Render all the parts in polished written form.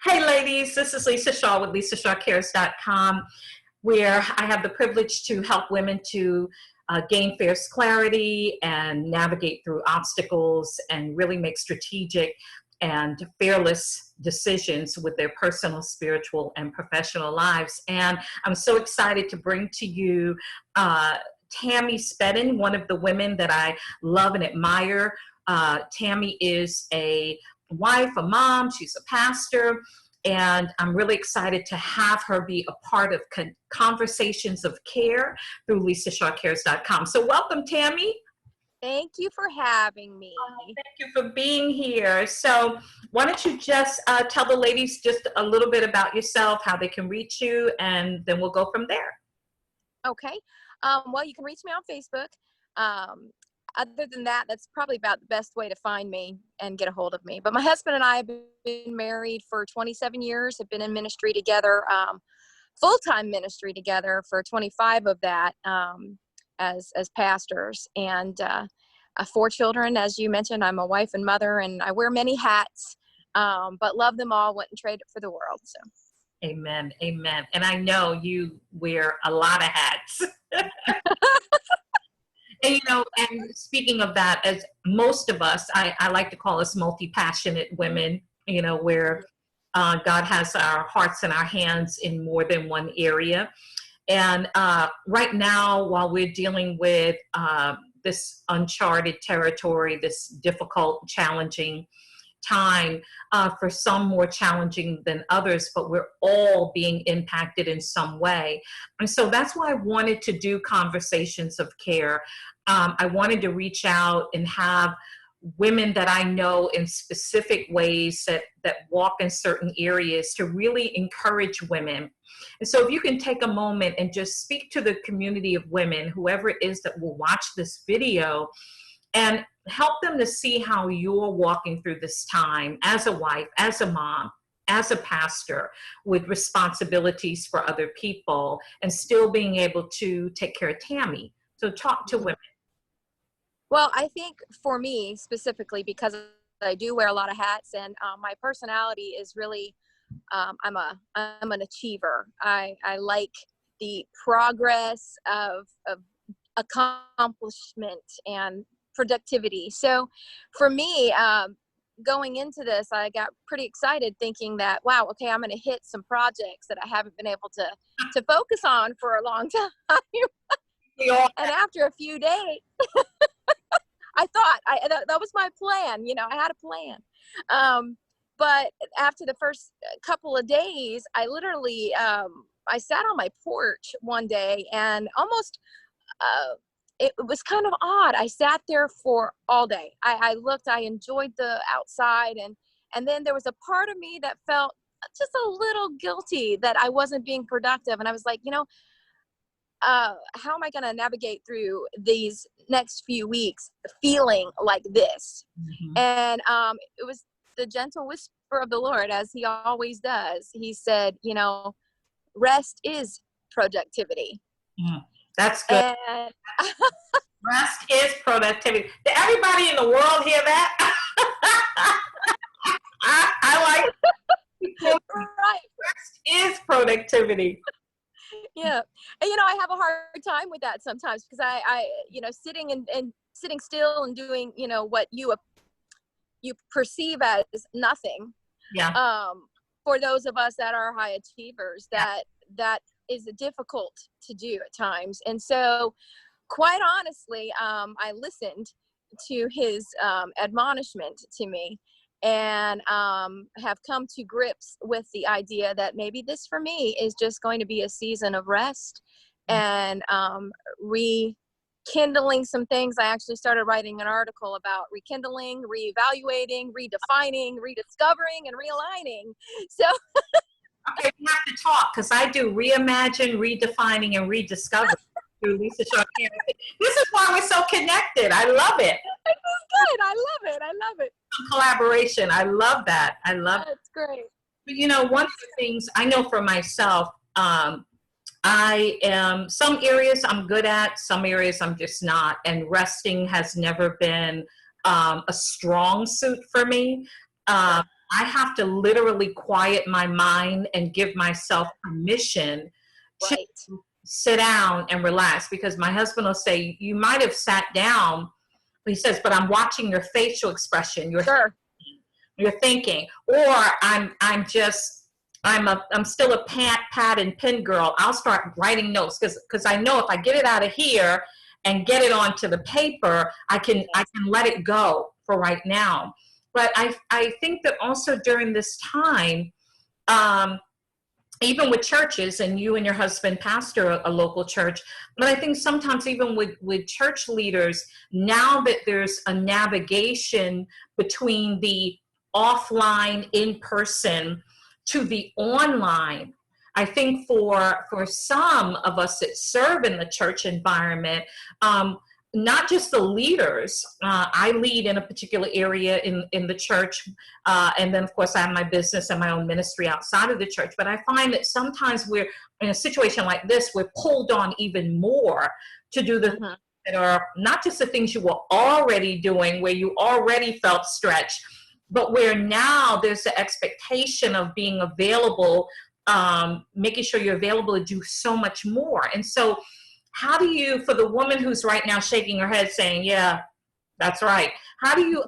Hey ladies, this is Lisa Shaw with LisaShawCares.com, where I have the privilege to help women to gain fierce clarity and navigate through obstacles and really make strategic and fearless decisions with their personal, spiritual, and professional lives. And I'm so excited to bring to you Tammy Spedden, one of the women that I love and admire. Tammy is a wife, a mom, she's a pastor, and I'm really excited to have her be a part of Conversations of Care through LisaShawCares.com. So welcome, Tammy. Thank you for having me. Thank you for being here. So why don't you just tell the ladies just a little bit about yourself, how they can reach you, and then we'll go from there. Okay. Well, you can reach me on Facebook. Other than that, that's probably about the best way to find me and get a hold of me. But my husband and I have been married for 27 years, have been in ministry together, full-time ministry together for 25 of that as pastors. And 4 children, as you mentioned. I'm a wife and mother, and I wear many hats, but love them all, wouldn't trade it for the world. So. Amen. Amen. And I know you wear a lot of hats. And, you know, and speaking of that, as most of us, I like to call us multi-passionate women, you know, where God has our hearts and our hands in more than one area. And right now, while we're dealing with this uncharted territory, this difficult, challenging time, for some more challenging than others, but we're all being impacted in some way. And so that's why I wanted to do Conversations of Care. I wanted to reach out and have women that I know in specific ways that walk in certain areas to really encourage women. And so if you can take a moment and just speak to the community of women, whoever it is that will watch this video, and help them to see how you're walking through this time as a wife, as a mom, as a pastor, with responsibilities for other people, and still being able to take care of Tammy. So talk to women. Well, I think for me specifically, because I do wear a lot of hats, and my personality is really, I'm an achiever. I like the progress of accomplishment and productivity. So for me, going into this, I got pretty excited thinking that, wow, okay, I'm going to hit some projects that I haven't been able to focus on for a long time. And after a few days, I thought that was my plan. You know, I had a plan. But after the first couple of days, I literally, I sat on my porch one day and almost, it was kind of odd. I sat there for all day. I looked, I enjoyed the outside, and then there was a part of me that felt just a little guilty that I wasn't being productive. And I was like, you know, how am I going to navigate through these next few weeks feeling like this? Mm-hmm. And it was the gentle whisper of the Lord, as he always does. He said, you know, rest is productivity. Mm. That's good. And rest is productivity. Did everybody in the world hear that? I like it. Right. Rest is productivity. Yeah. And, you know, I have a hard time with that sometimes, because I you know, sitting and sitting still and doing, you know, what you perceive as nothing. Yeah. For those of us that are high achievers, that is difficult to do at times. And so, quite honestly, I listened to his admonishment to me, and have come to grips with the idea that maybe this for me is just going to be a season of rest and rekindling some things. I actually started writing an article about rekindling, reevaluating, redefining, rediscovering, and realigning. So okay, we have to talk, because I do reimagine, redefining, and rediscover through Lisa Shaw. This is why we're so connected. I love it. This is good. I love it. Collaboration. I love that. I love it. That's great. But, you know, one of the things I know for myself, I am, some areas I'm good at, some areas I'm just not. And resting has never been a strong suit for me. I have to literally quiet my mind and give myself permission to Right. sit down and relax, because my husband will say, you might have sat down. He says, but I'm watching your facial expression. Sure. You're thinking, or I'm still a pad and pen girl. I'll start writing notes because I know if I get it out of here and get it onto the paper, I can let it go for right now. But I think that also during this time, um, even with churches, and you and your husband pastor a local church, but I think sometimes even with church leaders, now that there's a navigation between the offline, in person, to the online, I think for some of us that serve in the church environment, not just the leaders. I lead in a particular area in the church, and then of course I have my business and my own ministry outside of the church. But I find that sometimes we're in a situation like this, we're pulled on even more to do the things that are not just the things you were already doing, where you already felt stretched, but where now there's the expectation of being available, making sure you're available to do so much more. And so how do you, for the woman who's right now shaking her head saying, yeah, that's right, how do you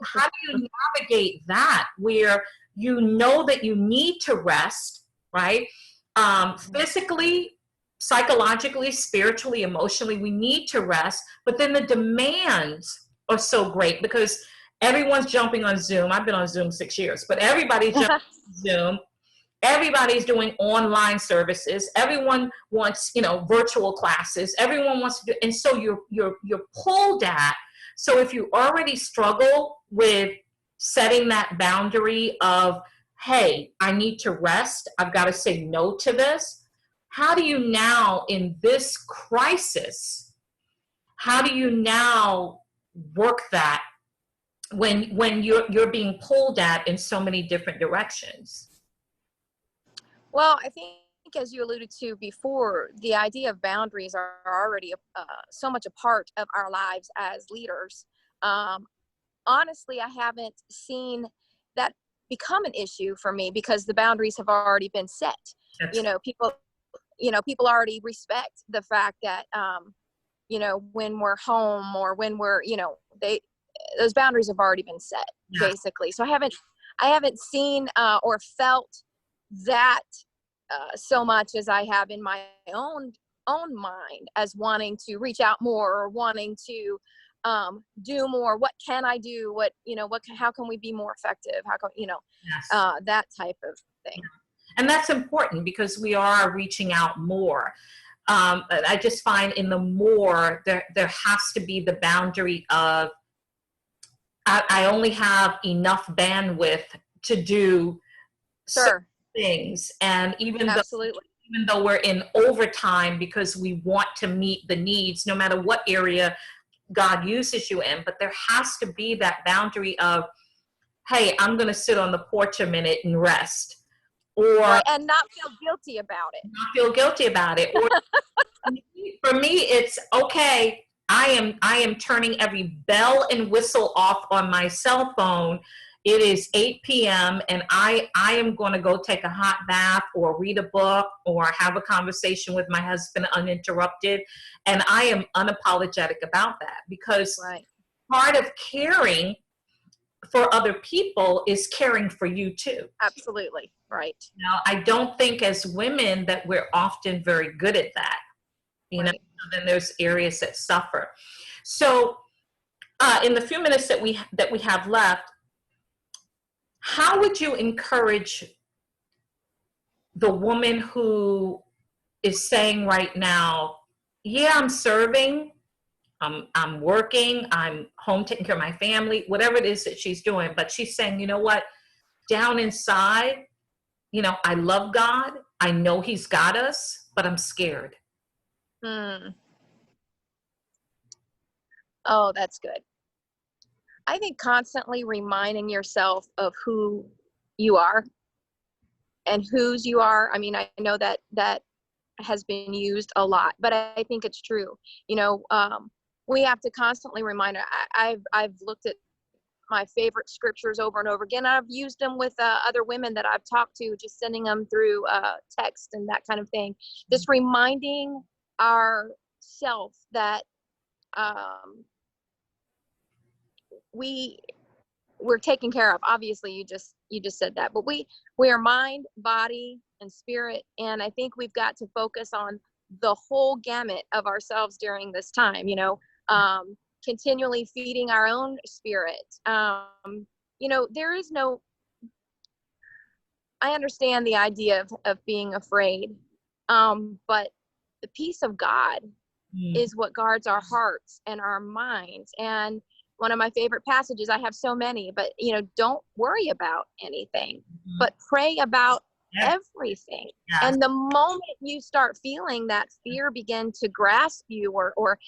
navigate that, where you know that you need to rest, right? Physically, psychologically, spiritually, emotionally, we need to rest, but then the demands are so great because everyone's jumping on Zoom. I've been on Zoom 6 years, but everybody's jumping on Zoom. Everybody's doing online services. Everyone wants, virtual classes. Everyone wants to do, and so you're pulled at. So if you already struggle with setting that boundary of, hey, I need to rest, I've got to say no to this. How do you now, in this crisis, how do you now work that when you're being pulled at in so many different directions? Well, I think, as you alluded to before, the idea of boundaries are already so much a part of our lives as leaders. Honestly, I haven't seen that become an issue for me because the boundaries have already been set. That's People already respect the fact that, when we're home or when we're, those boundaries have already been set, basically. So I haven't seen or felt that so much as I have in my own mind, as wanting to reach out more or wanting to do more. What can I do? How can we be more effective? How can, that type of thing. And that's important because we are reaching out more. I just find in the more, there has to be the boundary of, I only have enough bandwidth to do certain things. And even though we're in overtime because we want to meet the needs, no matter what area God uses you in, but there has to be that boundary of, hey, I'm going to sit on the porch a minute and rest. Or and not feel guilty about it. Or for me, it's okay. I am turning every bell and whistle off on my cell phone. It is 8 p.m. and I am going to go take a hot bath or read a book or have a conversation with my husband uninterrupted. And I am unapologetic about that because part of caring for other people is caring for you too. Absolutely. Right. Now, I don't think as women that we're often very good at that. Then there's areas that suffer. So in the few minutes that we have left, how would you encourage the woman who is saying right now, yeah, I'm serving, I'm working, I'm home taking care of my family, whatever it is that she's doing, but she's saying, you know what, down inside, I love God, I know He's got us, but I'm scared. Oh, that's good. I think constantly reminding yourself of who you are and whose you are. I mean, I know that has been used a lot, but I think it's true. We have to constantly remind. I've looked at my favorite scriptures over and over again. I've used them with other women that I've talked to, just sending them through text and that kind of thing. Just reminding ourself that we're taken care of. Obviously, you just said that, but we are mind, body, and spirit, and I think we've got to focus on the whole gamut of ourselves during this time. Continually feeding our own spirit. There is no. I understand the idea of being afraid, but the peace of God is what guards our hearts and our minds. And one of my favorite passages, I have so many, but don't worry about anything, but pray about everything. And the moment you start feeling that fear begin to grasp you or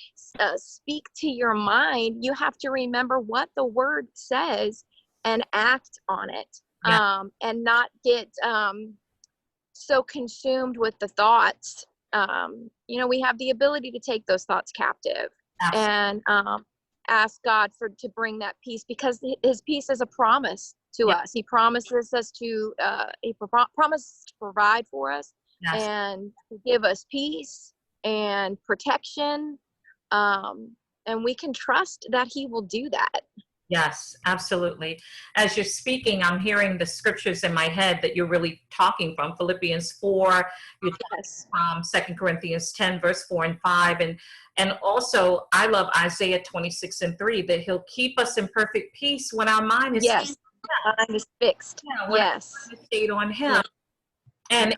speak to your mind, you have to remember what the word says and act on it. And not get so consumed with the thoughts. We have the ability to take those thoughts captive. Absolutely. And ask God to bring that peace, because his peace is a promise to us. He promises us to promise to provide for us and to give us peace and protection. And we can trust that he will do that. Yes, absolutely. As you're speaking, I'm hearing the scriptures in my head that you're really talking from. Philippians 4, you're talking from 2 Corinthians 10, verse 4 and 5. And also, I love Isaiah 26 and 3, that he'll keep us in perfect peace when our mind is mind is fixed. Stayed on him. And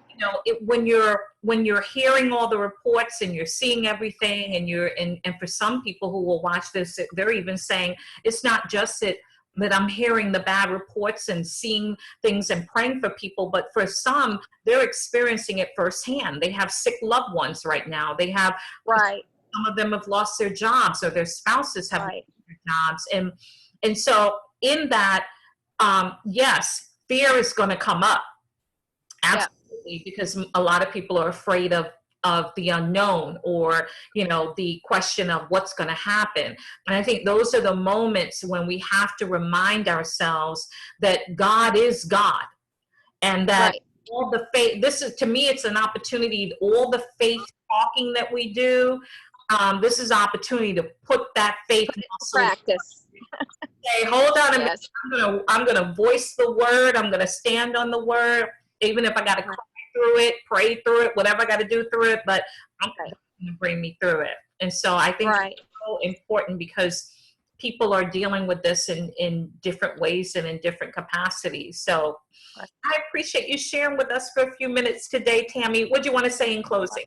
when you're hearing all the reports and you're seeing everything, and for some people who will watch this, they're even saying it's not just that I'm hearing the bad reports and seeing things and praying for people, but for some, they're experiencing it firsthand. They have sick loved ones right now. They have some of them have lost their jobs, or their spouses have lost their jobs, and so in that, yes, fear is going to come up. Absolutely. Because a lot of people are afraid of the unknown, or the question of what's going to happen. And I think those are the moments when we have to remind ourselves that God is God, and that all the faith, to me, it's an opportunity, all the faith talking that we do, this is an opportunity to put that faith practice. Say, hold on a minute, I'm gonna voice the word, I'm gonna stand on the word, even if I got to cry through it, pray through it, whatever I got to do through it, but I'm going to bring me through it. And so I think it's so important, because people are dealing with this in different ways and in different capacities. So I appreciate you sharing with us for a few minutes today, Tammy. What do you want to say in closing?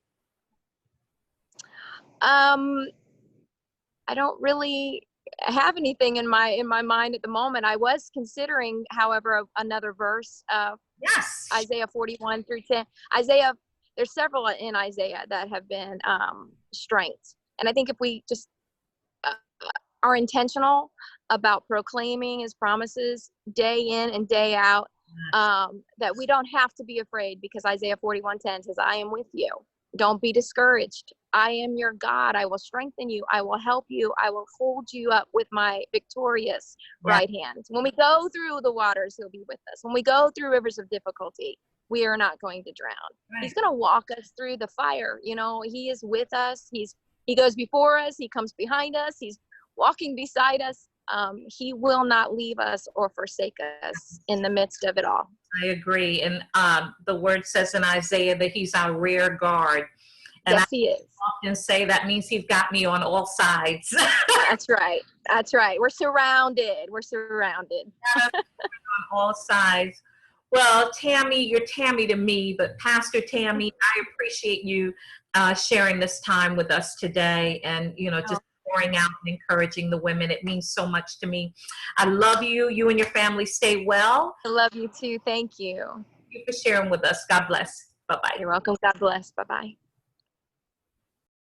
I don't really have anything in my mind at the moment. I was considering, however, another verse. Isaiah 41 through 10. There's several in Isaiah that have been strengths. And I think if we just are intentional about proclaiming his promises day in and day out, that we don't have to be afraid, because Isaiah 41:10 says, I am with you. Don't be discouraged. I am your God. I will strengthen you. I will help you. I will hold you up with my victorious right hand. When we go through the waters, he'll be with us. When we go through rivers of difficulty, we are not going to drown. He's going to walk us through the fire. He is with us. He goes before us. He comes behind us. He's walking beside us. He will not leave us or forsake us in the midst of it all. I agree. And the word says in Isaiah that he's our rear guard. And he is. I often say that means he's got me on all sides. That's right. We're surrounded. On all sides. Well, Tammy, you're Tammy to me, but Pastor Tammy, I appreciate you sharing this time with us today, and just pouring out and encouraging the women. It means so much to me. I love you. You and your family stay well. I love you too. Thank you. Thank you for sharing with us. God bless. Bye-bye. You're welcome. God bless. Bye-bye.